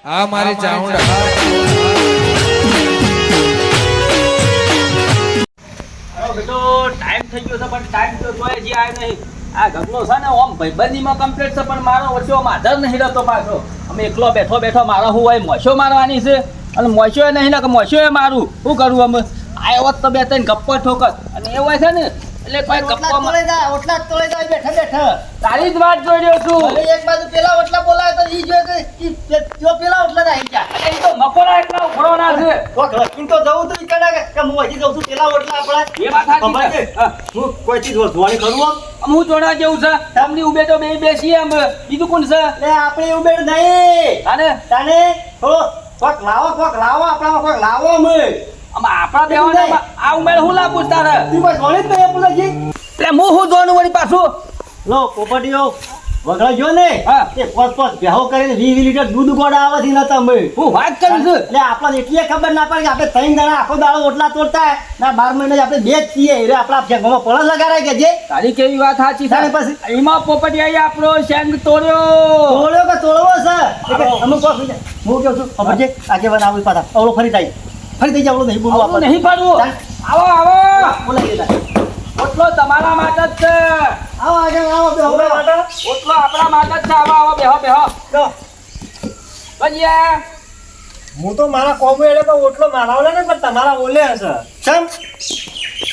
આ મારી ચાઉંડા બેટો ટાઈમ થઈ ગયો છે પણ ટાઈમ તો તોય હજી આવ્યો નહીં. આ ઘરનો છે ને ઓમ ભાઈબંધીમાં કમ્પ્લીટ છે પણ મારો ઓછો માધર નહીં રહેતો પાછો. અમે એકલો બેઠો બેઠો મારો હું હોય મોશો મારવાની છે અને મોશો નહીં ને કે મોશો મારું શું કરું અમે આવ્યો તો બે ત્રણ ગપ્પો ઠોકસ અને એ હોય છે ને એટલે કોઈ ગપ્પો ઓટલા તોડે જાય બેઠા બેઠા તારી જ વાત જોઈ રહ્યો છું. હવે એક બાજુ પેલા ઓટલા બોલાવે તો ઈ જોઈ કે ઈ પેલા ઓટલા આવી ગયા. એટલે એ તો મકોડા એટલા ઉભરોના છે. તો ઘરકીન તો જવું તો ઈ કડા કે હું હજી જઉં છું પેલા ઓટલા આપણા એ વાત સાચી ખબર છે. છે? હું કોઈ ચીજ જોવાની કરું આમ હું જોડા જેવું છે તમને ઉભે તો બે બેસી એમ બીજું કોણ છે એટલે આપણે એવું બેડ નહીં અને તાને થોડો કોક લાવો આપણામાં કોક લાવો અમે આપણા બેવાને આ ઉમેર હું લાગુ તારે તું કોઈ જોડે જ નહીં આપણાજી એટલે હું જોવાનું વળી પાછું લો પોપટીઓ વગડા જો ને હા. એ પોત બેહો કરીને 20 લીટર દૂધ ગોડા આવે છે નતા અમે હું વાત કરું છું એટલે આપણને એટલી ખબર ના પડે કે આપણે 3 જણા આખો દાડો ઓટલા તોડતા હોય ના 12 મહિને જ આપણે બે જ છીએ એટલે આપણા ઘરમાં પળસ લગાડાય કે જે તારી કેવી વાત સાચી તારે છે પછી? એમાં પોપટી આઈ આપણો શેંગ તોડ્યો તોડ્યો કે તોડવો છે એટલે અમે કોક હું કહું છું ખબર છે આગેવાન આવી પાછા અવળો ફરી થઈ જાય અવળો નહીં બોલવું આવું આપણે નહીં પાડવું આવો આવો બોલાઈ દેતા ઓટલો તમારા માટે જ છે આવો આગળ આવો બે હવે માટે ઓટલો આપણા માટે જ છે આવો આવો બેહો બેહો જો ભજીયા હું તો મારા કોમો એટલે તો ઓટલો મારાવલે ને પણ તમારા ઓલે હશે કેમ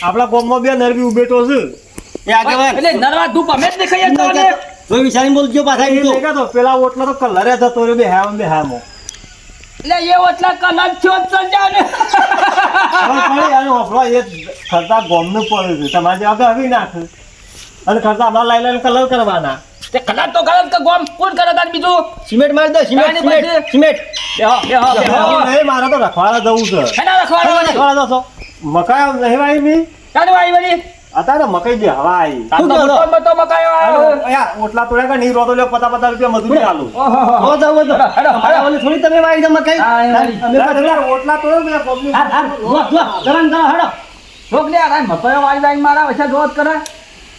આપણા કોમમાં બે નરવી ઉભેટો છે એ આગેવાન એટલે નરવા ધૂપ અમે જ દેખાઈએ તો ને જોઈ વિચારી બોલજો પાછા એ તો પેલા ઓટલો તો કલરે થતો રે બે હામો એટલે એ ઓટલા કલર થયો જ જાને ખર્ચા ગોમનું પડે છે તમારે આગળ આવી નાખે અને ખર્ચા અમારે લાઈ કલર કરવાના તે કલર તો કલર કે ગોમ કોણ કરે તાર બીજું સિમેન્ટ મારી દો આની પછી? સિમેન્ટ બેહો બેહો બેહો નહીં મારે તો રખવાડા જવું છે હેના રખવાડવાની રખવાડા દો મકાઈ નહીં વાવી મી કાને વાઈ વળી અત્યારે મકાઈ બે હવા આવી તાર તો મોટો મોટો મકાયો આવ્યો ઓટલા તોડ્યા કે નહીં રોતો લે પતા રૂપિયા મજૂરી આલું ઓહો હો જાવ તો હેડો, હેડો. ઓલી થોડી તમે વાવી દો મકાઈ હા, એ વાળી. અમે પાછા ઓટલા તોડો પેલા પબ્લિક ગરમ હેડો રોક લે આ મકાયો વાઈ વાઈ મારા વચ્ચે જોત કરે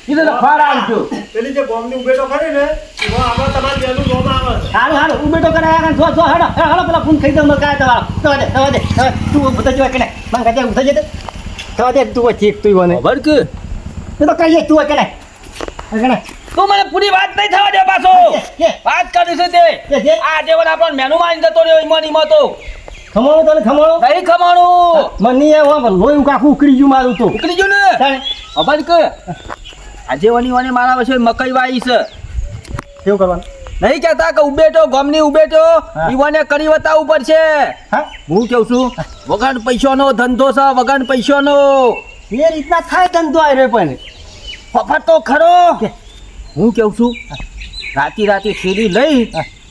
કીધું રખવાડ આવજો પેલી જે બોમ્બની ઉભેટો ખરી ને એમાં આપણે તમારે બેનું જોમ આવે હારું ઉભેટો કરાયા જો હેડો પેલા ફોન ખાઈ દો મકાઈ તમારો થવા દે તું બધા જોવા કે માં કાજે ઉઠા જતે થવા દે તું ઠીક તું વને ભડક એ તો કહીએ તું કે તું મને પૂરી વાત નહીં થવા દે પાછો વાત કરી છે તે આ જેવન આપણો મેનુ માં જતો રહ્યો ઈમો તો ખમાણો તને ખમાણો નહીં ખમાણું મની એ લોહી કાખું ઉકળી ગયું મારું તો ઉકળી ગયું ને ભડક આજે વાની મારા વચ્ચે મકાઈ વાઈ છે કેવું કરવાનું નહીં કહેતા કે ઉભેટો ગમની ઉભેટો ઈવાને કરી બતાવવું પડશે હા હું કેવું છું વગર પૈસાનો ધંધો છે વગર પૈસાનો એ રીતના થાય ધંધો આવી રહ્યો પણ ફફટ તો ખરો હું કેવું છું રાતી ફેરી લઈ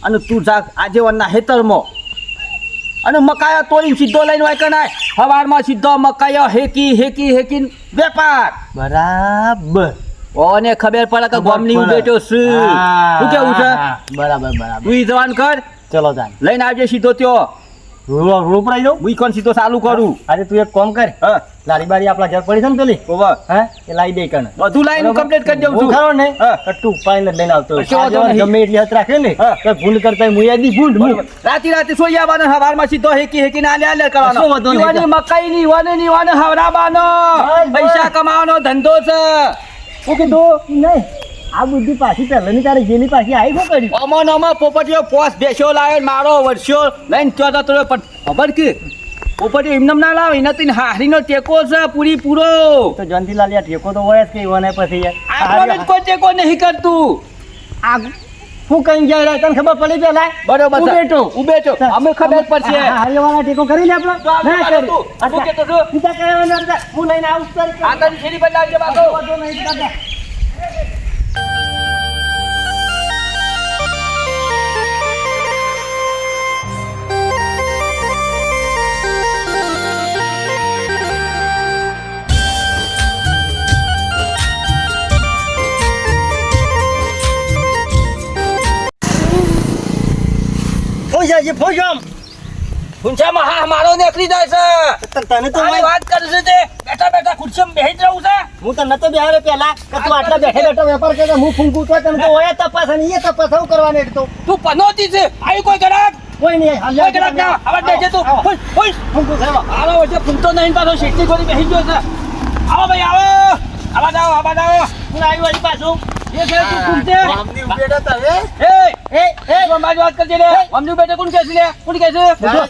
અને તું જા આજેવનના હેતરમાં અને મકાયા તોડીને સીધો લઈને વાય કનાય સવારમાં સીધો મકાયા હેકી વેપાર બરાબર ઓને ખબર પડે કે ગોમની ઉભેટો છે શું કેવું છે બરાબર તું ઈ જવાન કર ચલો જાન લઈને આવજે સીધો ત્યો રોપડાઈ દો હું કોણ સીધો ચાલુ કરું આજે તું એક કામ કર હા લારી બારી આપણા ઘર પડી છે ને પેલી ઓવર હે એ લાવી દે કણ બધું લાઈન કમ્પ્લીટ કરી દઉં છું ખરો ને હા. કટ્ટુ પાઈને લઈને આવતો કશો વાંધો નહીં. ગમે એટલી હત રાખે ને હા. તો ભૂલ કરતા હું યાદી ભૂંડ રાતે સોઈ આવવાનો સવારમાં સીધો હેકી ને આલે કરવાનો કશો વાંધો નહીં. ઈવાની મકાઈ ની ઈવાને હવરાબાનો બસ, પૈસા કમાવાનો ધંધો છે હું કીધું નહીં આ બુદ્ધિ પાછી પહેલાની તારે જેની પાછી આવી શું કરી અમોનોમાં પોપટીઓ પોસ બેસ્યો લાવ્યો મારો વર્ષો લઈને ચોથા તો પણ ખબર કે પોપટીઓ એમનેમ ના લાવે એનાથી હારીનો ટેકો છે પૂરો તો જંતીલાલ યાર ઠેકો તો હોય જ કે ઈવાને પછી આપણને જ કોઈ ટેકો નહીં કરતું આ હું કઈ જાય રે તને ખબર પડી પેલા બરોબર છે. ઉભેટો. ઉભેટો અમે ખબર પડશે હારીવાળા ટેકો કરી લે આપણો તો આપણે ના તું કરી શું કહેતો છો? સીધા કહેવાનું નથી. હું લઈને આવું છું તારી આ તારી શેરી બદલાવજે બાતો વાંધો નહીં, દાદા. ફોજાજી ફોજામ ખુરશીમાં હા મારો નીકળી જાય છે તને તો આની વાત કરે છે તે બેઠા ખુરશીમાં બેહી જ રહું છે હું તો નતો બેહારે પેલા કે તું આટલા બેઠા વેપાર કરે હું ફૂંકું તો તને તો ઓયા તપાસ અને એ તપાસ હું કરવાની એક તો તું પનોતી છે આવી કોઈ ગ્રાહક કોઈ નહીં હાલ ઓય કલાક ના આવા બેજે તું ઓય ઓય ફૂંકો સાહેબ આવો વચ્ચે પૂંતો નહીં પાછો શેઠની ગોળી બેસી ગયો છે આવો ભાઈ આવો આવા જાઓ હું આવ્યું વળી પાછું એ છે તું પૂંતે આમની ઉભેડા તમે એ તું મારી વાત કરજે લે અમની બેટે કોણ કહે છે લે કોણ કહે છે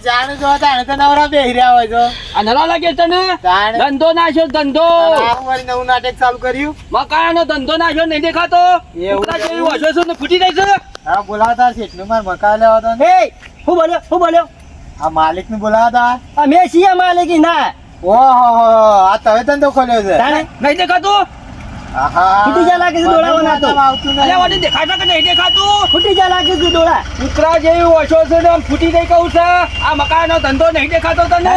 જાણે જો તાણે તો નવરા બેહી રહ્યા હોય તો આ નરા લાગે તને તાણે ધંધો નાખ્યો ધંધો આવું વળી નવું નાટક ચાલુ કર્યું મકાનો ધંધો નાખ્યો નહીં દેખાતો એવું ઉકળા જેવી હશે શું ને ફૂટી જાય છે હા બોલાવતા છે એટલું માર મકાન લેવા તો એ હું બોલ્યો આ માલિક ને બોલાવતા આ મેં છીએ માલિકી ના ઓહો આ તમે ધંધો ખોલ્યો છે તાણે નહીં દેખાતું આહા ફૂટી જા લાગે છે દોડાવાના તો. આવતું અલ્યા નહીં વાડી દેખાતા કે નહીં દેખાતું ફૂટી જા લાગે છે ડોળા ઉકળા જેવી ઓછો છે ને આમ ફૂટી ગઈ કહું છે આ મકાનનો ધંધો નહીં દેખાતો તને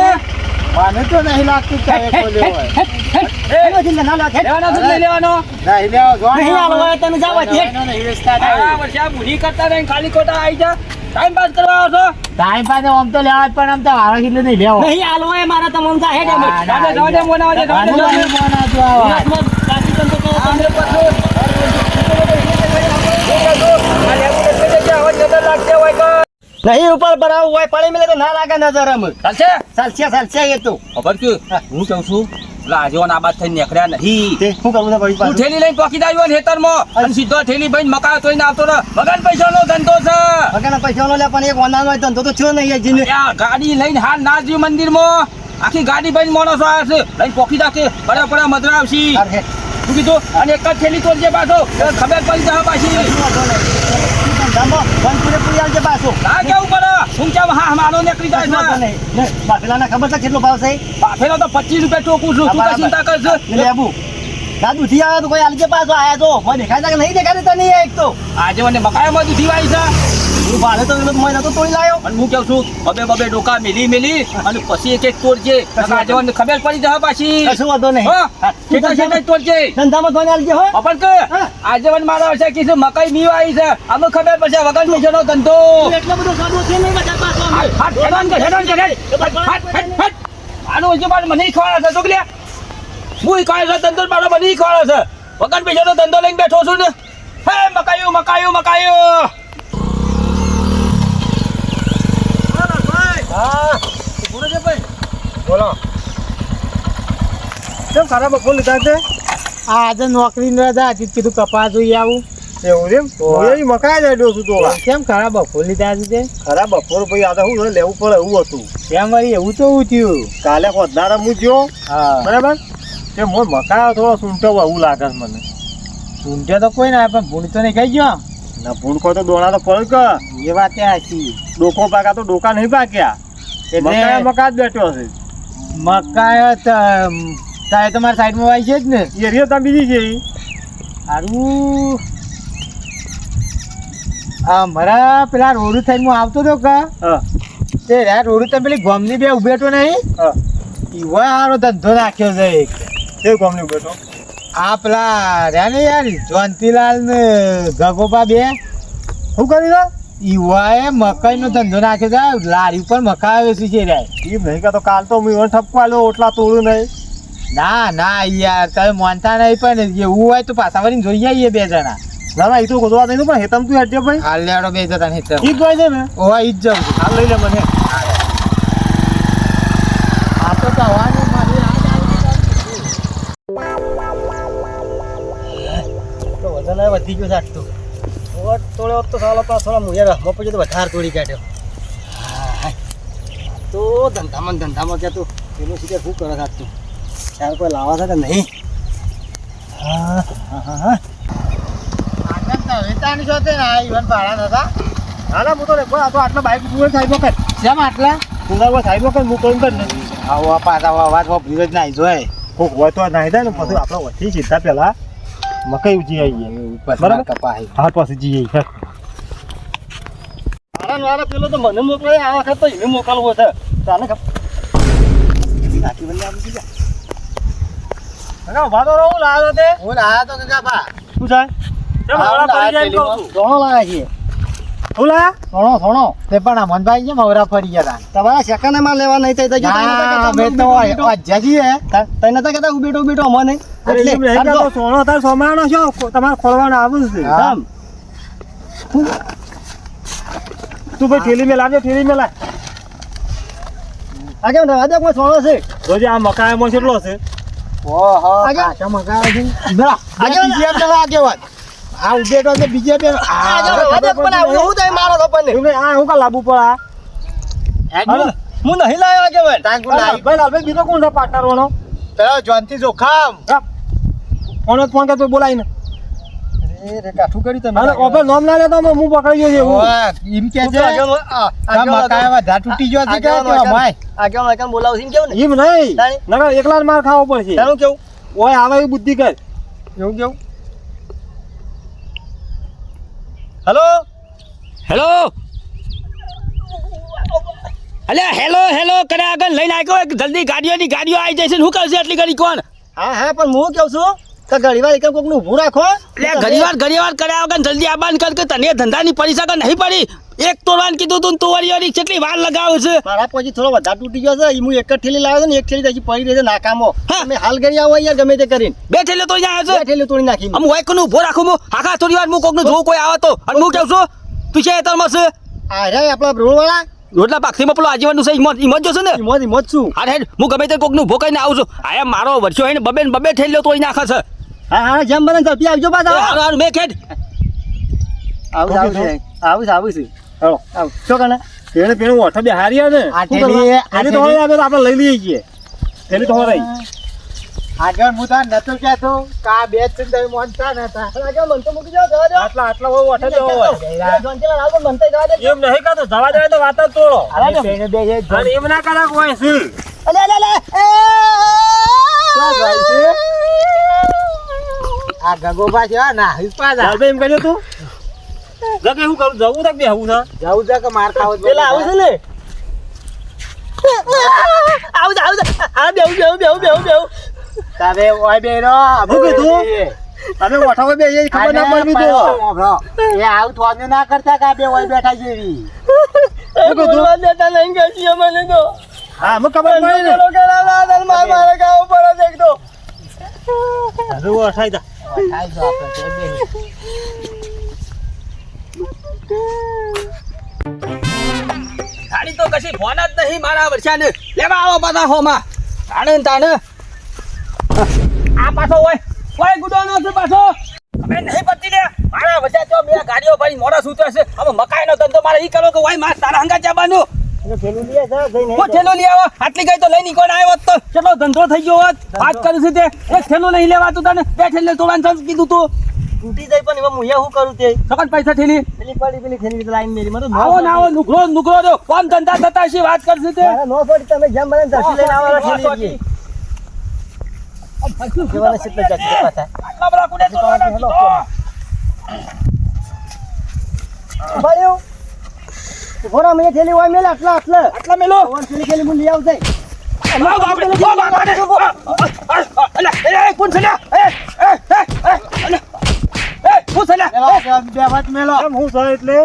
મને તો નહીં લાગતું કે તમે ખોલ્યો હોય એનો જિલ્લા ના લાગે લેવાનો છે કે નહીં લેવાનો નહીં લેવો જો નહીં આલો હોય તમે જાવ છે નહીં વેચતા આ નહીં વર્ષે આ બુઢી કરતા નહીં ખાલી ખોટા આવી જા ટાઈમ પાસ કરવા આવો છો ટાઈમ પાસે આમ તો લેવા જ પણ આમ તો વાળા કેટલું નહીં લેવો નહીં આલો હોય મારા તમ જા હે જવા દે મોના વાજે જવા દે કાચી તંતો તો આમને પાછું નહીં ઉપર ભરાવું હોય પાણી મિલે તો ના લાગે નજર અમ ચાલશે ચાલશે એ તો ખબર કે હું કહું છું પેલા આજીવન આબાદ થઈને નીકળ્યા નહીં તે શું કરવું છે ભાઈ તું ઠેલી લઈને પોકી આવ્યો ને હેતરમાં અને સીધો ઠેલી ભાઈ મકા તોઈને આવતો ને મગન પૈસાનો ધંધો છે વગરના પૈસા નો લે પણ એક ઓનાનો હોય ધંધો તો થયો નહીં જીને આ ગાડી લઈને હાલ ના જ્યું મંદિરમાં આખી ગાડી ભાઈ માણસો આવ્યા છે લઈને પોકી રાખે બરાબર મદરા આવશી શું કીધું અને એક જ ઠેલી તોડજે પાછો એટલે ખબર પડી જાય પાછી ના કેવું પડે શું કેમ હા મારો નીકળી જાય છે બાફેલાના ખબર છે કેટલો ભાવ છે બાફેલો તો 25 રૂપિયા ટોકું છું તું તો ચિંતા કરશે લેબુ દાદુ થી આવ્યા તો કોઈ આલજે પાછો આયા તો મને દેખાય છે કે નહીં દેખાતી તને એક તો આજે મને મકાઈમાં દૂધી વાળી છે હું ભાડે તો મને નતો તોડી લાયો અને હું કેવું છું બબે ડોકા મેલી અને પછી એક તોડજે આજે મને ખબર પડી જાય પાછી કશું વાંધો નહીં હા કેટલા તોડજે ધંધામાં ધોને આલજે હો અપન કે આજે મને મારા વિશે કીધું મકાઈ મી આવી છે આમે ખબર પડશે વગર પૈસાનો ધંધો એટલો બધો સાદો છે નહીં બધા પાછો હાથ હેરાન કર આનો જે મારે મને ખવાડા છે જોગલ્યા હું કાય છે ધંધો મારો મને ખવાડા છે વગર પૈસાનો ધંધો લઈને બેઠો છું ને હે મકાયું હા બોલો છે ભાઈ બોલો કેમ ખરાબ ફોન લીધા છે આજે નોકરી રજા હતી કીધું કપા જોઈ આવું એવું એમ હું મકાઈ જાય છું તો કેમ ખરાબ બપોર લીધા છે તે ખરાબ બપોર ભાઈ આ તો શું લેવું પડે એવું હતું કેમ વળી એવું તો એવું થયું કાલે કોદારા હું ગયો હા બરાબર તે મોર મકાઈ થોડો સૂંટો એવું લાગે છે મને ઊંઘે તો કોઈ ના પણ ભૂણ તો નહીં ખાઈ ગયો ના ભૂણકો તો દોણા તો પડે કે એ વાત સાચી ડોકો પાકા તો ડોકા નહીં પાક્યા એટલે મકાઈ જ બેઠો છે મકાઈ તારે તમારી સાઈડમાં વાય છે જ ને એ રીત તમે બીજી છે સારું મારા પેલા રોડ સાઈડ માં આવતો હતો કા હા તે યાર રોડ તમે પેલી ગોમની બે ઉભેટો નહીં હા ઈવો હારો ધંધો નાખ્યો છે એક કેવું કોમની બેઠો આ પેલા રહ્યા ને યાર જયંતીલાલ ને ગગોબા બે શું કરી રહ્યા ઈવાએ મકાઈનો ધંધો નાખ્યો છે લારી ઉપર મકાઈ વેચી છે યાર એમ નહીં કે તો કાલ તો હું ઠપકો આલ્યો ઓટલા તોડું નહીં ના યાર તમે માનતા નહીં પણ એવું હોય તો પાછા વળીને જોઈ આવીએ બે જણા ના ના એ તો ગોતવા નહીં પણ હેતમ તું હેઠે ભાઈ હાલ લેડો બે જતા નહીં તો ઈ જ હોય છે ને ઓવા ઈ જ જાઉં છું. હાલ લઈ લે મને આ તો કહેવાનું મારી યાદ તો વજન વધી ગયો સાટ તો તોડ્યો તો સાલા પાસ થોડા મુયા મપજો તો વધારે તોડી કાઢ્યો તો ધંધામાં ક્યાં તો પેલો સીધે શું કરે સાટ તો ચાર કોઈ લાવા છે કે નહીં હા આગળ તો વેચાણી છો તે ના ઈવન ભાડા નતા ના ના હું તો આ તો આટલા બાઈક તું સાહેબ વખત કેમ આટલા કુંગાર સાહેબ વખત હું કોણ કર ને આવો પાછા અવાજ વાપરી જ નાઈ જોય કોક હોય તો નાહી જાય ને પછી આપણે વધી સીધા પેલા મકાઈ ઉજી આવીએ બરાબર કપાઈ હાથ પાસે જઈએ વાળા પેલો તો મને મોકલે આ વખત તો એને મોકલવો છે ચાલે નાખી બંને આમ જઈ જા ભાતો રહું લાવ્યો તે હું લાયા તો કાકા બા શું છે કેમ આવડા પડી જાય એમ કહું છું સોનો લાયા છીએ શું લાયા સોનો તે પણ અમનભાઈ કેમ અવરા ફરી ગયા તમારા સેકન્ડ માં લેવા નહીં થઈ મેં તો અજ્જાજી હે તને તો કહેતા ઉભેટો મને સોનો તાર સોમાનો છો તમારે ખોલવાનો આવું છે તું ભાઈ થેલી મેં લાવજો થેલી મેં લાવ આ કેમ રવા દે કોઈ સોનો છે જોજે આ મકાઈમાં કેટલો છે ઓહો આગળ. કાચા મકાઈ છે બરા આગળ. બીજે પેલા આગેવાન આ ઉભેટો ને બીજે બે આ રવા દે પણ આ હું થાય મારો તો પણ આ હું કા લાવવું પડે હેડો હું નહીં લાવ્યો કે ભાઈ તાંકુ લાવી ભાઈ લાલભાઈ બીજો કોણ છે પાર્ટનર ઓનો પેલો જોનથી જોખામ ઓનો ફોન કરતો બોલાવીને અરે રે કાઠું કરી તમે અરે ઓપે નામ ના લેતો હું પકડી ગયો છે એવું ઓય, એમ કે છે આ મકાઈમાં ધા તૂટી ગયો છે કે ભાઈ આ કેમ લગન બોલાવ છે કેવું ને એમ નહીં નકર એકલા જ માર ખાવો પડશે તારું કેવું ઓય આવે એવી બુદ્ધિ કર એવું કેવું હેલો હેલો અલ્યા હેલો હેલો કરે આગળ લઈને આવ્યો જલ્દી ગાડીઓ આવી જશે શું કરશે એટલી ઘડી કોણ હા હા પણ હું કેવું છું કે ઘડીવાર એક કોકનું ઊભું રાખો એટલે ઘડીવાર કર્યા વગર જલ્દી આબાન કર કે તને ધંધાની પરીક્ષા નહીં પડી એક તોડવાનું કીધું તું તુવરિયાની કેટલી વાર લગાવે છે મારા પછી થોડો વધારે તૂટી ગયો છે ઈ હું એક જ થેલી લાવ્યો ને એક થેલી હજી પડી રહી છે નાકામો હા. તમે હાલ કરી આવો યાર ગમે તે કરીને બે થેલીઓ તો અહીંયા બે આવે છે થેલી તોડી નાખી આમ હોય કોનું ઉભો રાખું હું આખા થોડી વાર હું કોકનું જોઉં કોઈ આવે તો અને હું કહું છું તું છે તરમાં છે આ રે આપણા રોડ વાળા રોટલા પાકસીમાં પેલો આજીવનનું છે ઈમત જોશે ને ઈમોજ છું હા હેડ હું ગમે તે કોકનું ઉભો કરીને આવું છું આ મારો વર્ષો એને બબે થેલીઓ તોડી નાખે છે હા હા જેમ બને ઝડપી આવજો પાછા હારું મેં ખેડ આવું છે હેલો આવ શું કને પેણે પેણે ઓઠો બે હારી ને આ થેલી- થેલી તો હવે આપણે લઈ લઈએ છીએ થેલી તો રહી આગળ હું તાર નતો કહેતો કે આ બે જ છે ને તમે મોનતા નતા આગળ મન તો મૂકી જાઓ જવા દો આટલા આટલા હોય ઓઠે જવો હોય જોનજીલા લાવો મનતે જવા દે એમ નહીં કાતો જવા દે તો વાત જ તોડો અરે બે અને એમ ના કરા કોઈ છે અલે ક્યાં જાય છે આ ગગોબા છે હા ના હિસ્પાદા લાલભાઈ એમ કહેજો તું જગે હું કરું જવું તક બે આવું છે જાવું છે કે માર ખાવો જ પેલા આવું છે ને આવું આ બેવું તારે ઓય બેરો હું કીધું? તમે ઓઠાવો બે એ ખબર ના પડવી તો એ આવું થોને ના કરતા કે આ બે ઓય બેઠા જેવી હું કીધું? દેતા નહીં ગઈ મને તો હા મને ખબર પડી ને મારે ખાવું પડે છે તો હવે ઓઠાઈ જા ખાઈ જો આપણે તે બે ગાડી તો કશી ફોન જ નહીં મારા વર્ષાને લેવા આવો પાછા હોમાં તાણે ને તાણે આ પાછો હોય ગુડોનો છે પાછો હવે નહીં પતી લે મારા વચ્ચે તો બે ગાડીઓ ભરી મોડા સૂતો છે હવે મકાઈનો ધંધો મારે ઈ કરો કે હોય માર તારા હંગા ચાબાનું પેલું લઈ જા જઈને હું થેલો લઈ આવો આટલી ગઈ તો લઈ ની કોણ આવ્યો હોત તો કેટલો ધંધો થઈ ગયો હોત વાત કરું છું તે એક થેલો નહીં લેવાતું તને બે થેલે તોડવાનું છે કીધું તું તૂટી જાય પણ એમાં મુયા શું કરું તે સકન પૈસા થેલી પેલી પડી પેલી થેલી તો લાઈન મેરી મને આવો ને આવો નુકરો દો કોમ ધંધા થતા છે વાત કરશે તે નો પડી તમે જેમ બને ધસી લઈને આવવાના થેલી જેવાના સિત્તેર જગ્યા પાછા આટલા બધા કુડે તોડવાના કીધો. ભર્યો ભોરા મેં થેલી હોય મેલે આટલા આટલા મેલો ઓન થેલી થેલી મું લઈ આવજે બે વાત મેલો એમ હું છે એટલે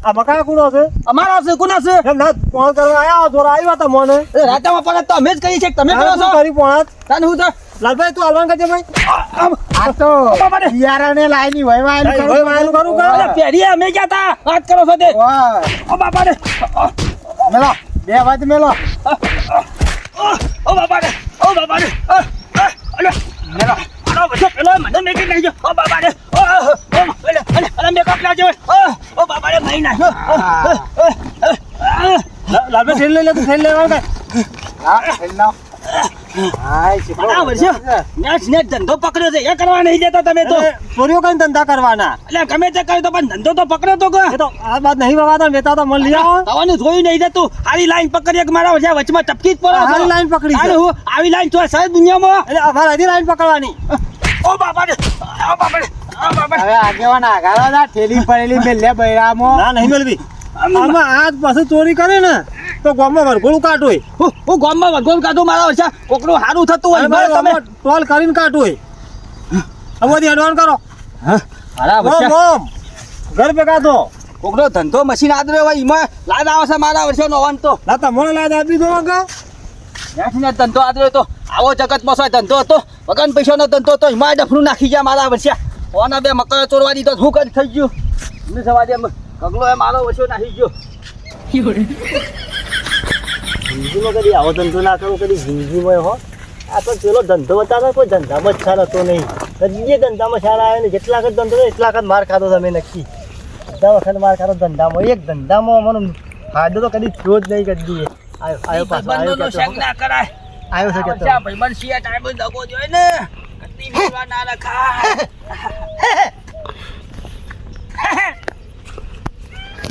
આ મકાઈ કુનો છે એમ ના ફોન કરવા આયા જોરા આવ્યા તા મને શું કરી પોણાત લાલભાઈ તું હાલવાન કરજે ભાઈ આ તો યારાને લાઈની વહેવાયેલું કરું ભાઈ વાયલું કરું કા ઓય મેલો બે વાત મેલો લાલભાઈ થેલી લઈ લે તું થેલી લેવા કે હા હેલો હાય શીખો ધંધો પકડ્યો છે એ કરવા નહીં જતા તમે તો ચોરીઓ કઈ ધંધા કરવાના એટલે ગમે તે કર્યું તો પણ ધંધો તો પકડ્યો તો કે એ તો આ વાત નહીં વાવાતા વેતા તો મને લઈ આવો થવાનું જોયું નહીં જતું હારી લાઈન પકડીએ કે મારા વચ્ચે ટપકી જ પડે હારી લાઈન પકડી છે. હારી હું આવી લાઈન તો સાહેબ દુનિયામાં એટલે અમારે હજી લાઈન પકડવાની ઓ બાપા રે ઓ બાપા રે ઓ બાપા રે હવે આગેવાન આગાડો ના ઠેલી પડેલી મેલે બૈરામો ના નહીં મેળવી આમાં આજ પાછું ચોરી કરે ને તો ગામમાં વરઘોડું કાઢું હું ગામમાં વગોળ કાઢું મારા વચ્ચે કોકનું સારું થતું હોય હોય તમે ટોલ કરીને કાઢું હોય હવે એડવાન્સ કરો મારા ઓમ ઓમ ઘર ભેગા તો કોકનો ધંધો મશીન આદર્યો હોય એમાં લાદ આવે છે મારા વર્ષે નો તો ના તમને લાદ આપી દો કા ત્યાંથી ધંધો આદર્યો તો આવો જગતમાં શું ધંધો હતો વગન પૈસાનો ધંધો હતો એમાં ડફરું નાખી ગયા મારા વર્ષે ઓના બે મકર ચોરવા દીધો શું કરી થઈ ગયું ને સવા દે ગગલો એ મારો ઓછો નાખી ગયો જિંદગીમાં કદી આવો ધંધો ના કરો કદી જિંદગીમાં હો આ તો પેલો ધંધો બતાવે કોઈ ધંધામાં જ સારો હતો નહીં કદી ધંધામાં સારા આવે ને જેટલા વખત ધંધો એટલા વખત માર ખાધો તમે નક્કી બધા વખત માર ખાધો ધંધામાં એક ધંધામાં અમારો ફાયદો તો કદી થયો જ નહીં કદી આવ્યો પાછો ભાઈબંધોનો શેક ના કરાય આવ્યો છે કે આ ભાઈબંધ સિયા ટાઈમ જ દગો જોઈ ને કદી મેળવા ના રખાય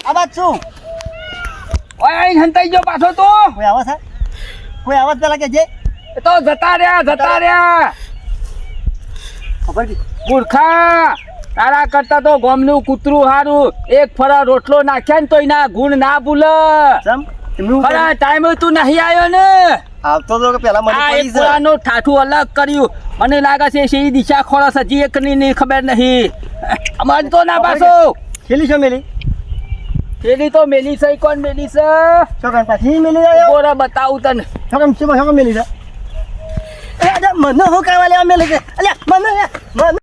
આ વાત શું ઓય આઈ હંતાઈ ગયો પાછો તો કોઈ આવાજ છે કોઈ આવાજ પેલા કે જે એ તો જતા રહ્યા ખબર કે મૂર્ખા તારા કરતા તો ગોમનું કૂતરું હારું એક ફરા રોટલો નાખ્યા ને તો એના ગુણ ના ભૂલ સમ એમનું ખરા ટાઈમ તું નહીં આવ્યો ને આવતો તો કે પેલા મને આ પડી એક છે પુરાનો ઠાઠું અલગ કર્યું મને લાગે છે સી દિશા ખોરસ હજી એક ની ખબર નહીં અમારે તો ના પાછો ખેલી છો મેલી પેલી તો મેલી છે કોણ મેલી છે છોકરા પાછી મેલી આવ્યો બોરા બતાવું તને છોકરા મેલી છે એ મને હું કરવા લેવા મેલી છે અલ્યા મને